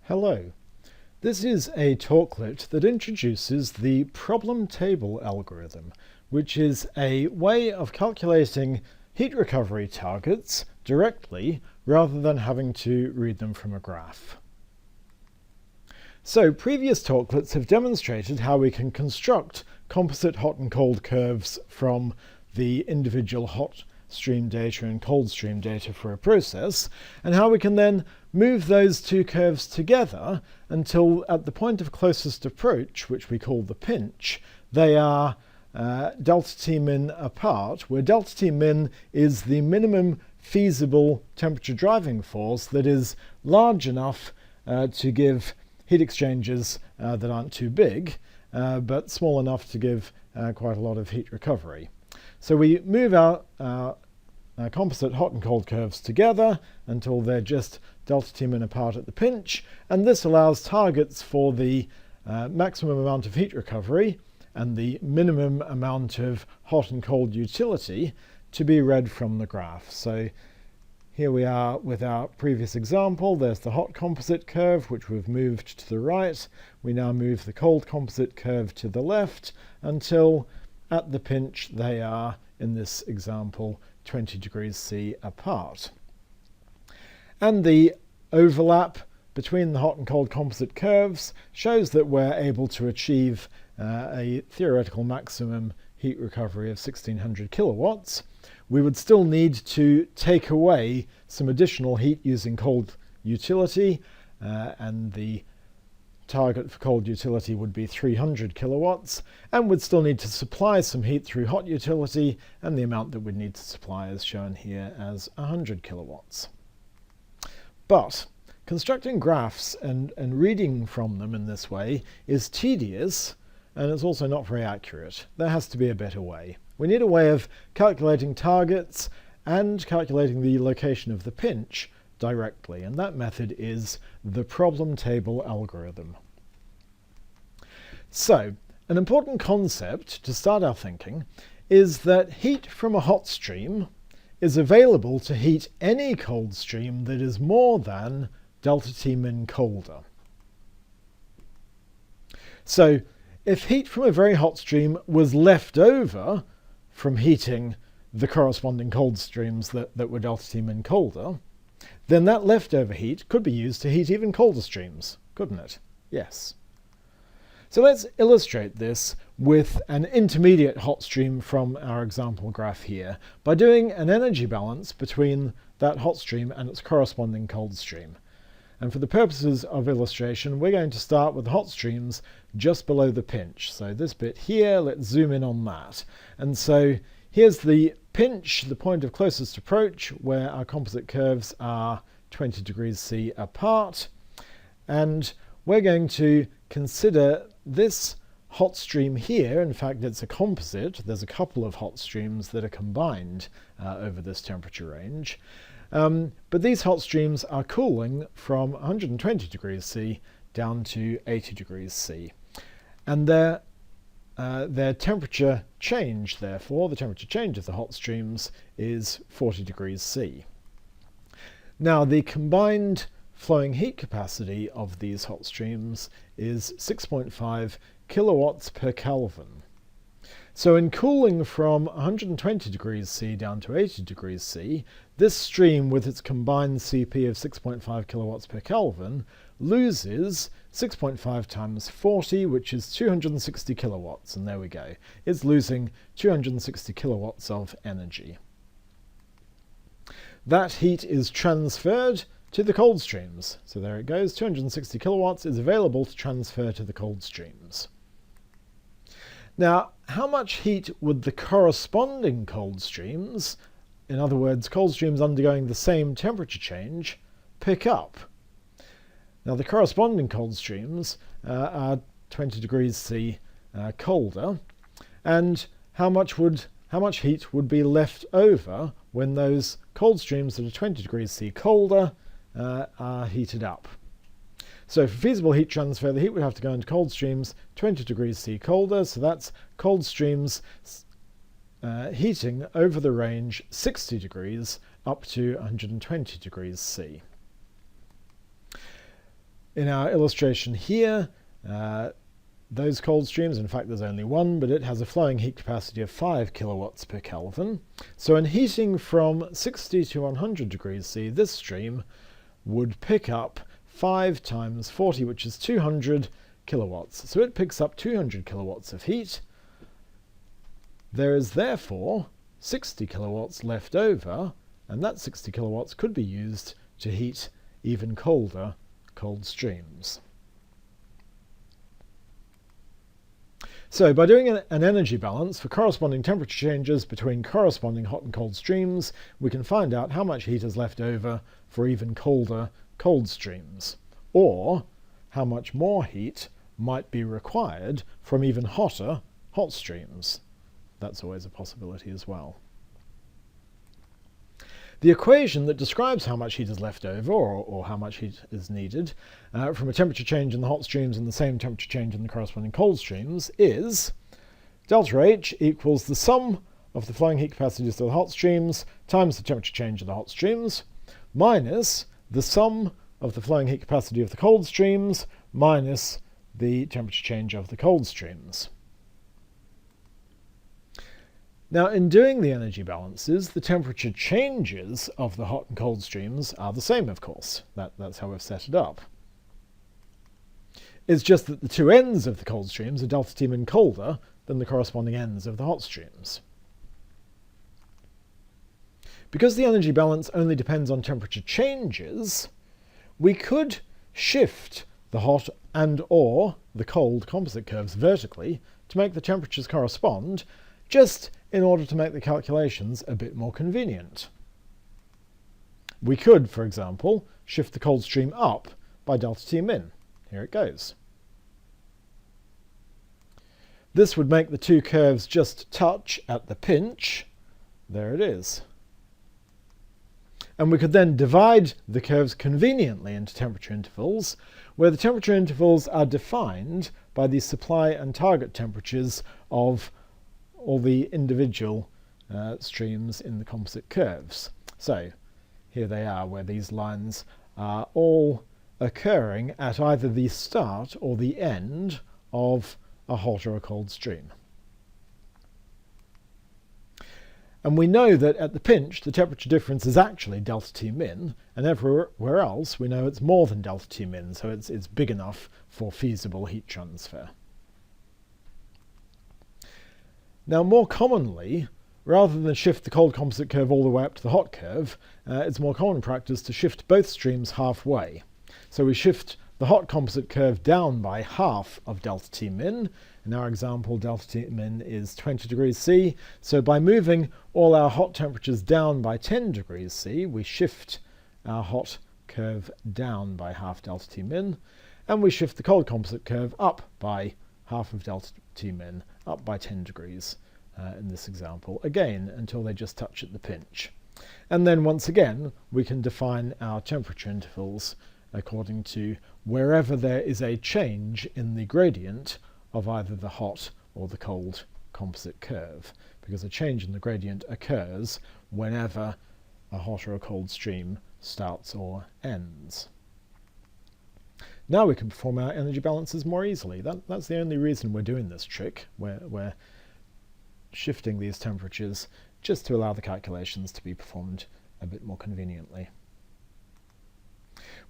Hello. This is a talklet that introduces the problem table algorithm, which is a way of calculating heat recovery targets directly rather than having to read them from a graph. So previous talklets have demonstrated how we can construct composite hot and cold curves from the individual hot stream data and cold stream data for a process, and how we can then move those two curves together until at the point of closest approach, which we call the pinch, they are delta T min apart, where delta T min is the minimum feasible temperature driving force that is large enough to give heat exchangers that aren't too big, but small enough to give quite a lot of heat recovery. So we move our composite hot and cold curves together until they're just delta T min apart at the pinch, and this allows targets for the maximum amount of heat recovery and the minimum amount of hot and cold utility to be read from the graph. So here we are with our previous example. There's the hot composite curve, which we've moved to the right. We now move the cold composite curve to the left until at the pinch they are, in this example, 20 degrees C apart. And the overlap between the hot and cold composite curves shows that we're able to achieve a theoretical maximum heat recovery of 1600 kilowatts. We would still need to take away some additional heat using cold utility, and the target for cold utility would be 300 kilowatts, and would still need to supply some heat through hot utility, and the amount that we'd need to supply is shown here as 100 kilowatts. But constructing graphs and reading from them in this way is tedious, and it's also not very accurate. There has to be a better way. We need a way of calculating targets and calculating the location of the pinch directly, and that method is the problem table algorithm. So, an important concept to start our thinking is that heat from a hot stream is available to heat any cold stream that is more than delta T min colder. So, if heat from a very hot stream was left over from heating the corresponding cold streams that were delta T min colder, then that leftover heat could be used to heat even colder streams, couldn't it? Yes. So let's illustrate this with an intermediate hot stream from our example graph here by doing an energy balance between that hot stream and its corresponding cold stream. And for the purposes of illustration, we're going to start with hot streams just below the pinch. So this bit here, let's zoom in on that. And so here's the pinch, the point of closest approach, where our composite curves are 20 degrees C apart. And we're going to consider this hot stream here. In fact, it's a composite. There's a couple of hot streams that are combined over this temperature range. But these hot streams are cooling from 120 degrees C down to 80 degrees C. And their temperature change, therefore, the temperature change of the hot streams is 40 degrees C. Now, the combined flowing heat capacity of these hot streams is 6.5 kilowatts per Kelvin. So in cooling from 120 degrees C down to 80 degrees C, this stream with its combined CP of 6.5 kilowatts per Kelvin loses 6.5 times 40, which is 260 kilowatts, and there we go. It's losing 260 kilowatts of energy. That heat is transferred to the cold streams. So there it goes, 260 kilowatts is available to transfer to the cold streams. Now, how much heat would the corresponding cold streams, in other words, cold streams undergoing the same temperature change, pick up? Now, the corresponding cold streams are 20 degrees C colder, and how much heat would be left over when those cold streams that are 20 degrees C colder are heated up? So for feasible heat transfer, the heat would have to go into cold streams 20 degrees C colder, so that's cold streams heating over the range 60 degrees up to 120 degrees C. In our illustration here, those cold streams, in fact there's only one, but it has a flowing heat capacity of 5 kilowatts per Kelvin. So in heating from 60 to 100 degrees C, this stream would pick up 5 times 40, which is 200 kilowatts. So it picks up 200 kilowatts of heat. There is therefore 60 kilowatts left over, and that 60 kilowatts could be used to heat even colder cold streams. So by doing an energy balance for corresponding temperature changes between corresponding hot and cold streams, we can find out how much heat is left over for even colder cold streams, or how much more heat might be required from even hotter hot streams. That's always a possibility as well. The equation that describes how much heat is left over, or how much heat is needed, from a temperature change in the hot streams and the same temperature change in the corresponding cold streams is delta H equals the sum of the flowing heat capacities of the hot streams times the temperature change of the hot streams, minus the sum of the flowing heat capacity of the cold streams minus the temperature change of the cold streams. Now, in doing the energy balances, the temperature changes of the hot and cold streams are the same, of course. That's how we've set it up. It's just that the two ends of the cold streams are delta T min colder than the corresponding ends of the hot streams. Because the energy balance only depends on temperature changes, we could shift the hot and/or the cold composite curves vertically to make the temperatures correspond, just in order to make the calculations a bit more convenient. We could, for example, shift the cold stream up by delta T min. Here it goes. This would make the two curves just touch at the pinch. There it is. And we could then divide the curves conveniently into temperature intervals, where the temperature intervals are defined by the supply and target temperatures of all the individual streams in the composite curves. So here they are, where these lines are all occurring at either the start or the end of a hot or a cold stream. And we know that at the pinch the temperature difference is actually delta T min, and everywhere else we know it's more than delta T min, so it's big enough for feasible heat transfer. Now, more commonly, rather than shift the cold composite curve all the way up to the hot curve, it's more common practice to shift both streams halfway. So we shift the hot composite curve down by half of delta T min. In our example, delta T min is 20 degrees C. So by moving all our hot temperatures down by 10 degrees C, we shift our hot curve down by half delta T min, and we shift the cold composite curve up by half of delta T min, up by 10 degrees in this example, again until they just touch at the pinch. And then once again we can define our temperature intervals according to wherever there is a change in the gradient of either the hot or the cold composite curve, because a change in the gradient occurs whenever a hot or a cold stream starts or ends. Now we can perform our energy balances more easily. That's the only reason we're doing this trick. We're shifting these temperatures just to allow the calculations to be performed a bit more conveniently.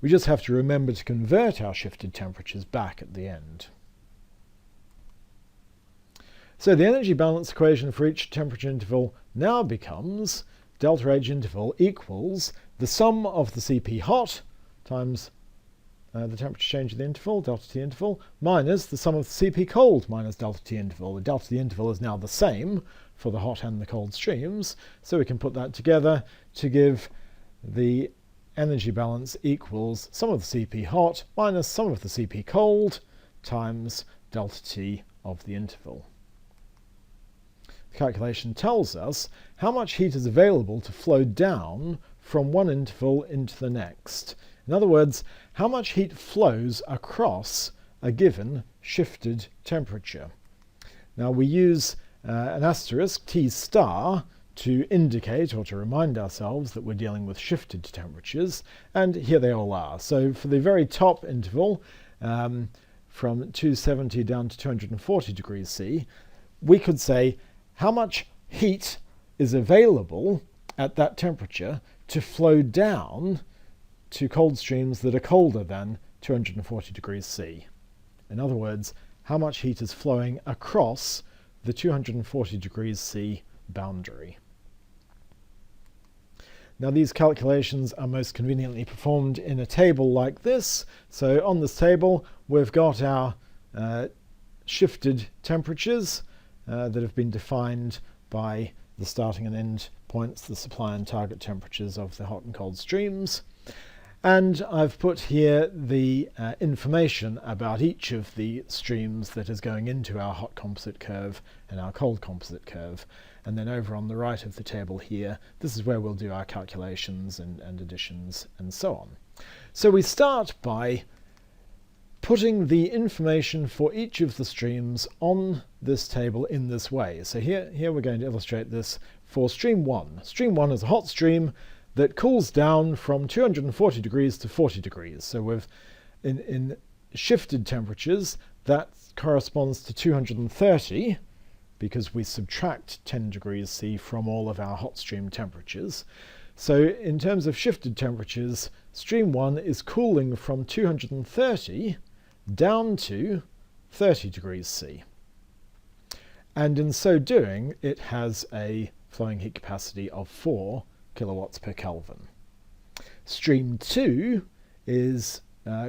We just have to remember to convert our shifted temperatures back at the end. So the energy balance equation for each temperature interval now becomes delta H interval equals the sum of the Cp hot times the temperature change of the interval, delta T interval, minus the sum of the Cp cold minus delta T interval. The delta T interval is now the same for the hot and the cold streams, so we can put that together to give the energy balance equals sum of the Cp hot minus sum of the Cp cold times delta T of the interval. The calculation tells us how much heat is available to flow down from one interval into the next. In other words, how much heat flows across a given shifted temperature. Now we use an asterisk, T star, to indicate or to remind ourselves that we're dealing with shifted temperatures, and here they all are. So for the very top interval, from 270 down to 240 degrees C, we could say how much heat is available at that temperature to flow down to cold streams that are colder than 240 degrees C. In other words, how much heat is flowing across the 240 degrees C boundary. Now these calculations are most conveniently performed in a table like this. So on this table we've got our shifted temperatures that have been defined by the starting and end points, the supply and target temperatures of the hot and cold streams. And I've put here the information about each of the streams that is going into our hot composite curve and our cold composite curve. And then over on the right of the table here, this is where we'll do our calculations and additions and so on. So we start by putting the information for each of the streams on this table in this way. So here we're going to illustrate this for stream 1. Stream 1 is a hot stream that cools down from 240 degrees to 40 degrees. So we've in shifted temperatures, that corresponds to 230, because we subtract 10 degrees C from all of our hot stream temperatures. So in terms of shifted temperatures, stream 1 is cooling from 230 down to 30 degrees C. And in so doing, it has a flowing heat capacity of 4 kilowatts per Kelvin. Stream 2 is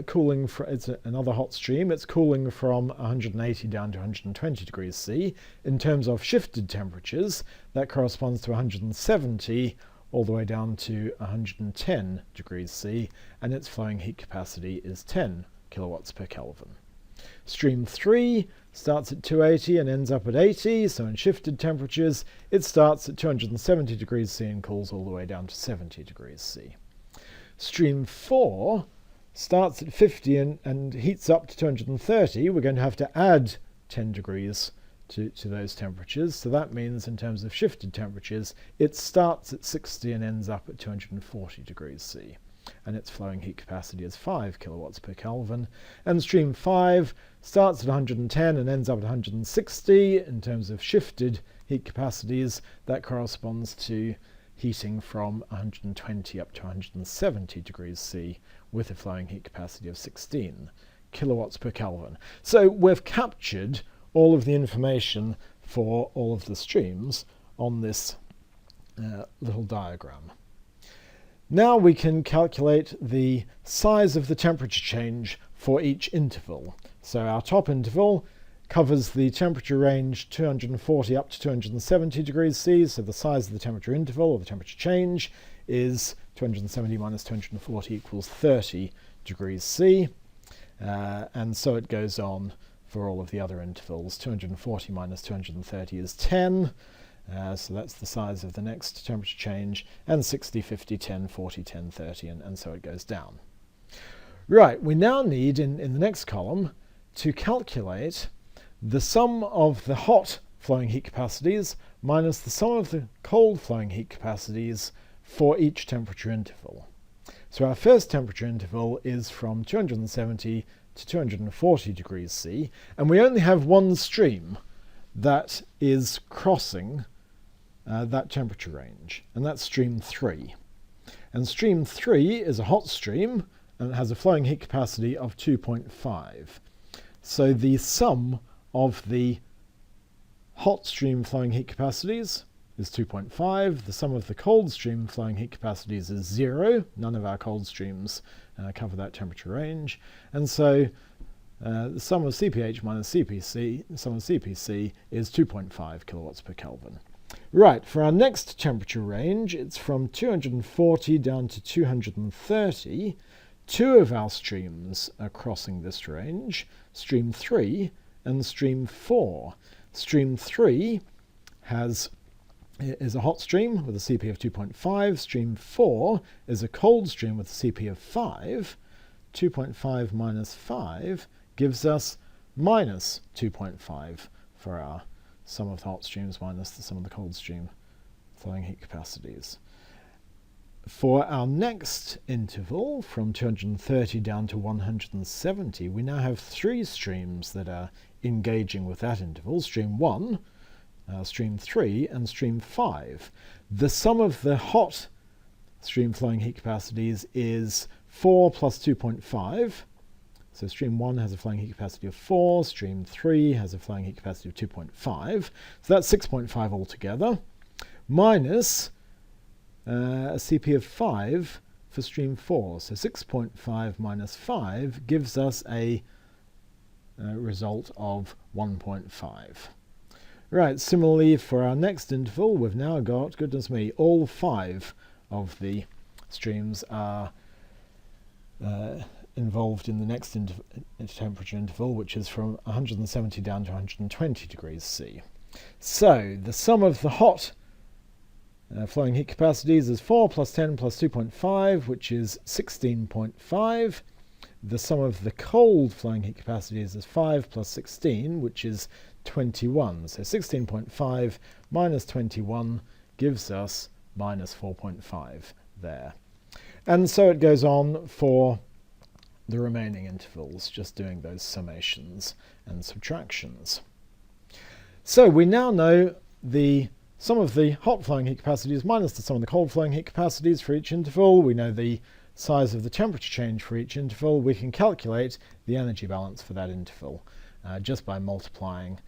cooling from, it's another hot stream. It's cooling from 180 down to 120 degrees C. In terms of shifted temperatures, that corresponds to 170 all the way down to 110 degrees C, and its flowing heat capacity is 10 kilowatts per Kelvin. Stream 3 starts at 280 and ends up at 80, so in shifted temperatures it starts at 270 degrees C and cools all the way down to 70 degrees C. Stream 4 starts at 50 and heats up to 230. We're going to have to add 10 degrees to those temperatures, so that means in terms of shifted temperatures it starts at 60 and ends up at 240 degrees C. And its flowing heat capacity is 5 kilowatts per Kelvin. And stream 5 starts at 110 and ends up at 160. In terms of shifted heat capacities, that corresponds to heating from 120 up to 170 degrees C with a flowing heat capacity of 16 kilowatts per Kelvin. So we've captured all of the information for all of the streams on this little diagram. Now we can calculate the size of the temperature change for each interval. So our top interval covers the temperature range 240 up to 270 degrees C, so the size of the temperature interval, or the temperature change, is 270 minus 240 equals 30 degrees C. And so it goes on for all of the other intervals. 240 minus 230 is 10. So that's the size of the next temperature change, and 60, 50, 10, 40, 10, 30, and so it goes down. Right, we now need, in the next column, to calculate the sum of the hot flowing heat capacities minus the sum of the cold flowing heat capacities for each temperature interval. So our first temperature interval is from 270 to 240 degrees C, and we only have one stream that is crossing that temperature range, and that's stream 3. And stream 3 is a hot stream, and it has a flowing heat capacity of 2.5. So the sum of the hot stream flowing heat capacities is 2.5. The sum of the cold stream flowing heat capacities is 0. None of our cold streams cover that temperature range. And so the sum of CPH minus CPC, the sum of CPC, is 2.5 kilowatts per Kelvin. Right, for our next temperature range, it's from 240 down to 230. Two of our streams are crossing this range, stream 3 and stream 4. Stream 3 is a hot stream with a CP of 2.5. Stream 4 is a cold stream with a CP of 5. 2.5 minus 5 gives us minus 2.5 for our sum of the hot streams minus the sum of the cold stream flowing heat capacities. For our next interval, from 230 down to 170, we now have 3 streams that are engaging with that interval: stream 1, stream 3, and stream 5. The sum of the hot stream flowing heat capacities is 4 plus 2.5. So stream 1 has a flowing heat capacity of 4, stream 3 has a flowing heat capacity of 2.5. So that's 6.5 altogether, minus a CP of 5 for stream 4. So 6.5 minus 5 gives us a result of 1.5. Right, similarly for our next interval, we've now got, goodness me, all 5 of the streams are involved in the next temperature interval, which is from 170 down to 120 degrees C. So the sum of the hot flowing heat capacities is 4 plus 10 plus 2.5, which is 16.5. The sum of the cold flowing heat capacities is 5 plus 16, which is 21. So 16.5 minus 21 gives us minus 4.5 there. And so it goes on for the remaining intervals, just doing those summations and subtractions. So we now know the sum of the hot flowing heat capacities minus the sum of the cold flowing heat capacities for each interval. We know the size of the temperature change for each interval. We can calculate the energy balance for that interval just by multiplying,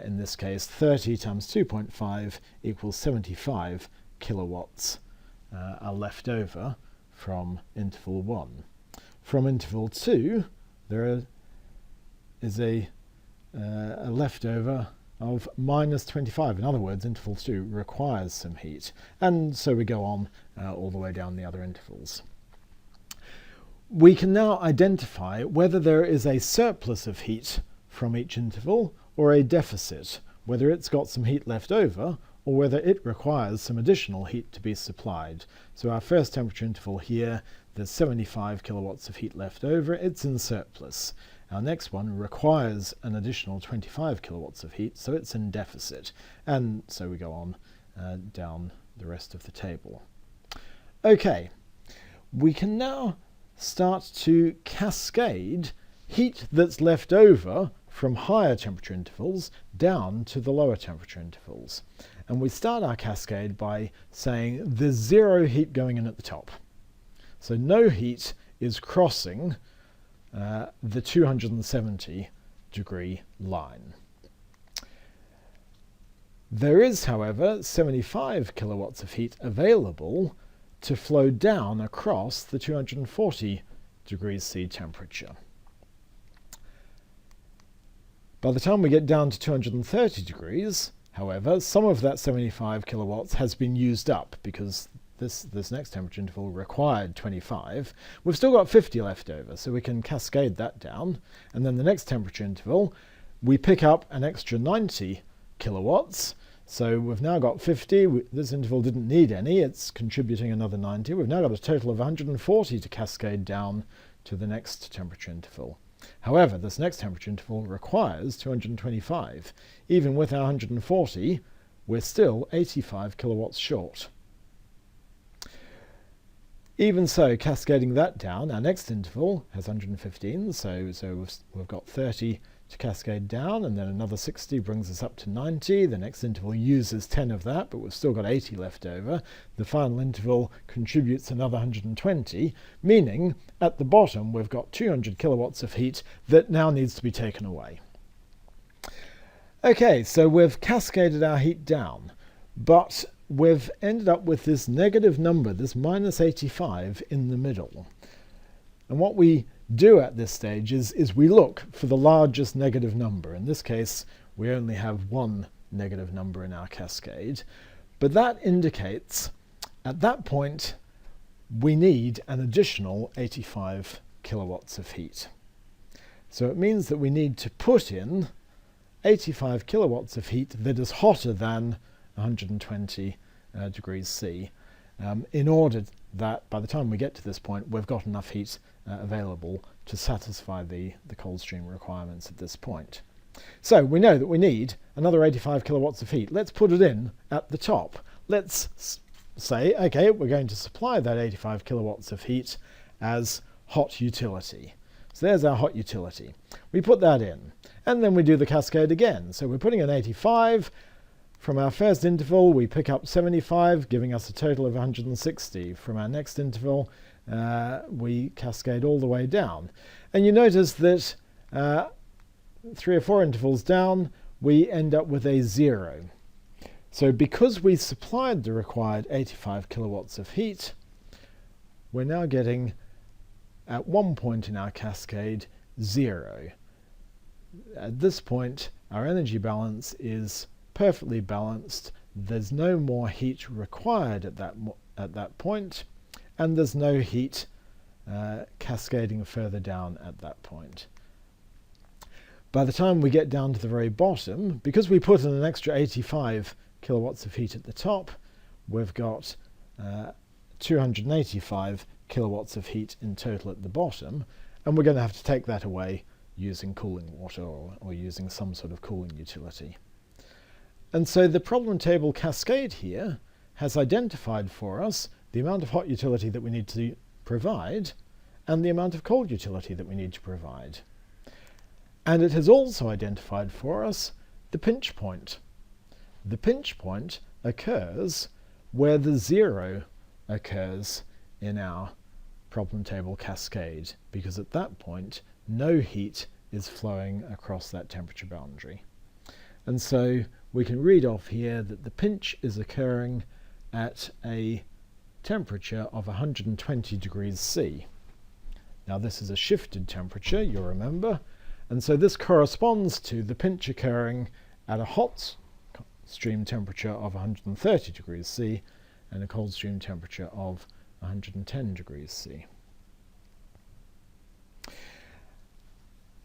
in this case, 30 times 2.5 equals 75 kilowatts are left over from interval 1. From interval 2, there is a leftover of minus 25. In other words, interval 2 requires some heat. And so we go on all the way down the other intervals. We can now identify whether there is a surplus of heat from each interval or a deficit, whether it's got some heat left over or whether it requires some additional heat to be supplied. So our first temperature interval here, there's 75 kilowatts of heat left over, it's in surplus. Our next one requires an additional 25 kilowatts of heat, so it's in deficit. And so we go on down the rest of the table. Okay, we can now start to cascade heat that's left over from higher temperature intervals down to the lower temperature intervals. And we start our cascade by saying there's 0 heat going in at the top. So no heat is crossing the 270 degree line. There is, however, 75 kilowatts of heat available to flow down across the 240 degrees C temperature. By the time we get down to 230 degrees, however, some of that 75 kilowatts has been used up because this next temperature interval required 25. We've still got 50 left over, so we can cascade that down. And then the next temperature interval, we pick up an extra 90 kilowatts. So we've now got 50. This interval didn't need any. It's contributing another 90. We've now got a total of 140 to cascade down to the next temperature interval. However, this next temperature interval requires 225. Even with our 140, we're still 85 kilowatts short. Even so, cascading that down, our next interval has 115, so we've got 30 to cascade down, and then another 60 brings us up to 90. The next interval uses 10 of that, but we've still got 80 left over. The final interval contributes another 120, meaning at the bottom we've got 200 kilowatts of heat that now needs to be taken away. Okay, so we've cascaded our heat down, but we've ended up with this negative number, this minus 85 in the middle. And what we do at this stage is we look for the largest negative number. In this case, we only have one negative number in our cascade, but that indicates at that point we need an additional 85 kilowatts of heat. So it means that we need to put in 85 kilowatts of heat that is hotter than 120 degrees C, in order that by the time we get to this point we've got enough heat available to satisfy the cold stream requirements at this point. So we know that we need another 85 kilowatts of heat. Let's put it in at the top. let's say, okay, we're going to supply that 85 kilowatts of heat as hot utility. So there's our hot utility. We put that in, and then we do the cascade again. So we're putting in 85. From our first interval, we pick up 75, giving us a total of 160. From our next interval, we cascade all the way down. And you notice that 3 or 4 intervals down, we end up with a 0. So because we supplied the required 85 kilowatts of heat, we're now getting, at one point in our cascade, 0. At this point, our energy balance is perfectly balanced. There's no more heat required at that point, and there's no heat cascading further down at that point. By the time we get down to the very bottom, because we put in an extra 85 kilowatts of heat at the top, we've got 285 kilowatts of heat in total at the bottom, and we're going to have to take that away using cooling water or using some sort of cooling utility. And so the problem table cascade here has identified for us the amount of hot utility that we need to provide and the amount of cold utility that we need to provide. And it has also identified for us the pinch point. The pinch point occurs where the 0 occurs in our problem table cascade, because at that point no heat is flowing across that temperature boundary. And so we can read off here that the pinch is occurring at a temperature of 120 degrees C. Now this is a shifted temperature, you'll remember, and so this corresponds to the pinch occurring at a hot stream temperature of 130 degrees C and a cold stream temperature of 110 degrees C.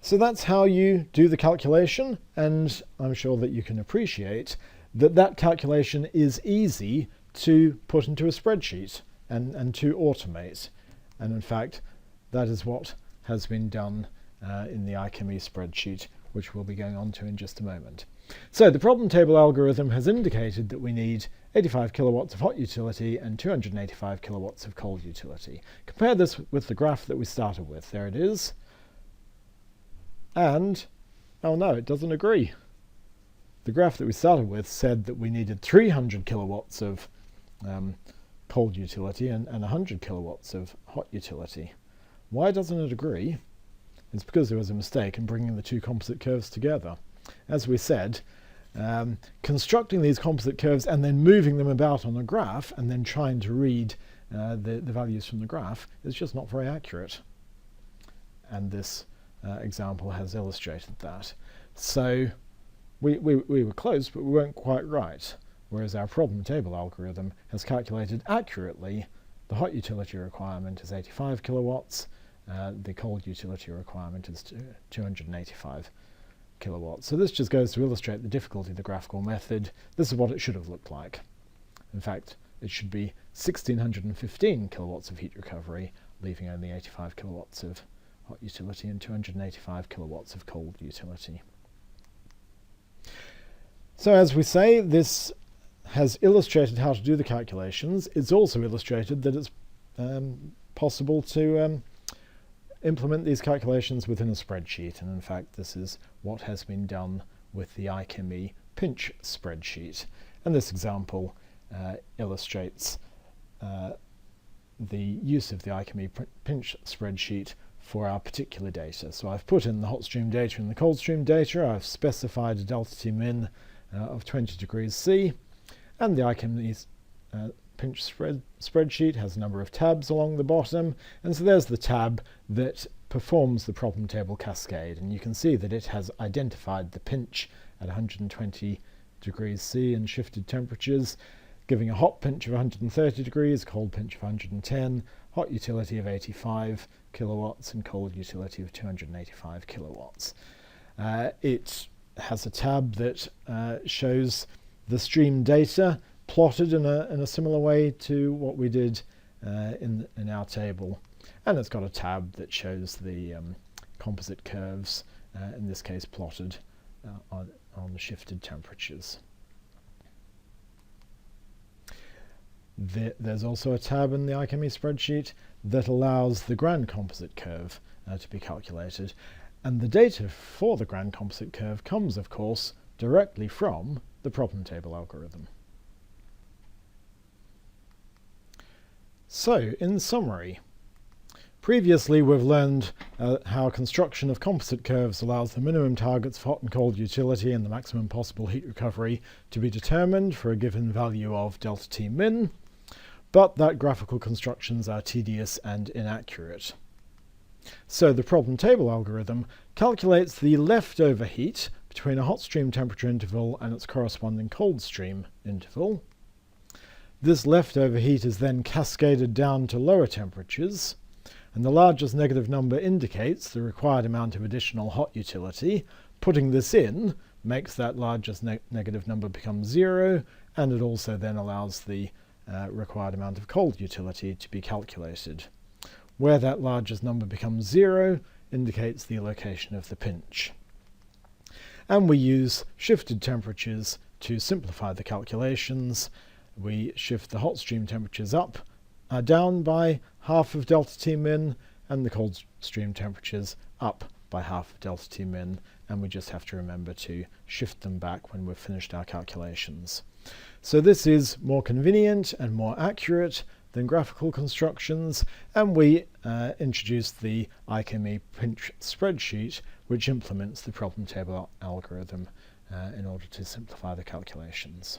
So that's how you do the calculation, and I'm sure that you can appreciate that that calculation is easy to put into a spreadsheet and to automate. And in fact, that is what has been done in the iChemE spreadsheet, which we'll be going on to in just a moment. So the problem table algorithm has indicated that we need 85 kilowatts of hot utility and 285 kilowatts of cold utility. Compare this with the graph that we started with. There it is. And, oh no, it doesn't agree. The graph that we started with said that we needed 300 kilowatts of cold utility and 100 kilowatts of hot utility. Why doesn't it agree? It's because there was a mistake in bringing the two composite curves together. As we said, constructing these composite curves and then moving them about on a graph and then trying to read the values from the graph is just not very accurate. And this example has illustrated that. So we were close, but we weren't quite right, whereas our problem table algorithm has calculated accurately the hot utility requirement is 85 kilowatts, the cold utility requirement is 285 kilowatts. So this just goes to illustrate the difficulty of the graphical method. This is what it should have looked like. In fact, it should be 1615 kilowatts of heat recovery, leaving only 85 kilowatts of hot utility and 285 kilowatts of cold utility. So as we say, this has illustrated how to do the calculations. It's also illustrated that it's possible to implement these calculations within a spreadsheet, and in fact this is what has been done with the iChemE pinch spreadsheet. And this example illustrates the use of the iChemE pinch spreadsheet for our particular data. So I've put in the hot stream data and the cold stream data. I've specified a delta T min of 20 degrees C, and the iChemE pinch spreadsheet has a number of tabs along the bottom, and so there's the tab that performs the problem table cascade, and you can see that it has identified the pinch at 120 degrees C and shifted temperatures, giving a hot pinch of 130 degrees, cold pinch of 110, hot utility of 85 kilowatts and cold utility of 285 kilowatts. It has a tab that shows the stream data plotted in a similar way to what we did in our table, and it's got a tab that shows the composite curves, in this case plotted on the shifted temperatures. There's also a tab in the iChemie spreadsheet that allows the grand composite curve to be calculated. And the data for the grand composite curve comes, of course, directly from the problem table algorithm. So, in summary, previously we've learned how construction of composite curves allows the minimum targets of hot and cold utility and the maximum possible heat recovery to be determined for a given value of delta T min, but that graphical constructions are tedious and inaccurate. So the problem table algorithm calculates the leftover heat between a hot stream temperature interval and its corresponding cold stream interval. This leftover heat is then cascaded down to lower temperatures, and the largest negative number indicates the required amount of additional hot utility. Putting this in makes that largest negative number become 0, and it also then allows the required amount of cold utility to be calculated. Where that largest number becomes 0 indicates the location of the pinch. And we use shifted temperatures to simplify the calculations. We shift the hot stream temperatures down by half of delta T min, and the cold stream temperatures up by half of delta T min, and we just have to remember to shift them back when we've finished our calculations. So this is more convenient and more accurate than graphical constructions, and we introduced the iChemie pinch spreadsheet, which implements the problem table algorithm in order to simplify the calculations.